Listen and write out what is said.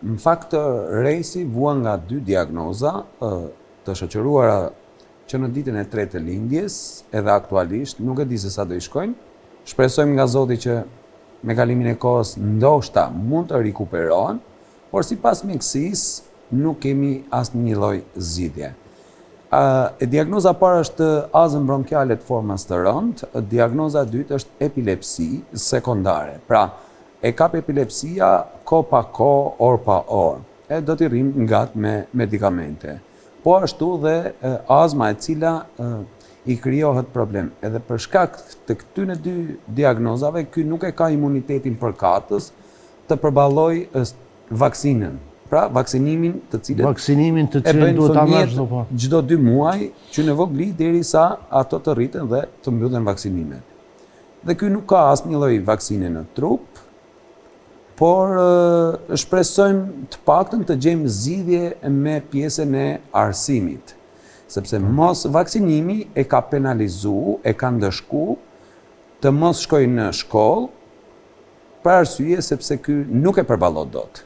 Në fakt, rejsi vua nga 2 diagnoza të shoqëruara që në ditën e 3 të lindjes, edhe aktualisht, nuk e di se sa do i shkojnë. Shpresojmë nga Zoti që me kalimin e kohës ndoshta mund të rikuperohen, por sipas mjekësisë nuk kemi asnjë lloj zgjidhje. Diagnoza parë është azëm bronkiale të formës të rëndë, diagnoza dytë është epilepsi sekondare. Pra, e kap epilepsia ko pa ko, orë pa orë, e do t'i rrim nga me medikamente. Po ashtu dhe azma e cila i krijohet problem. Edhe për shkak të këtyre 2 diagnozave, ky nuk e ka imunitetin përkatës të përballojë vaksinën. Pra, vaksinimin të cilën duhet ta marrë çdo 2 muaj, që në vogli derisa ato të rriten dhe të mbyllen vaksinimet. Dhe ky nuk ka asnjë lloj vaksine në trup, por shpresojmë të paktën të gjejmë zgjidhje me pjesën e arsimit, sepse mos vaksinimi e ka penalizuar, e ka ndëshku të mos shkojnë në shkollë, për arsye sepse ky nuk e përballon dot.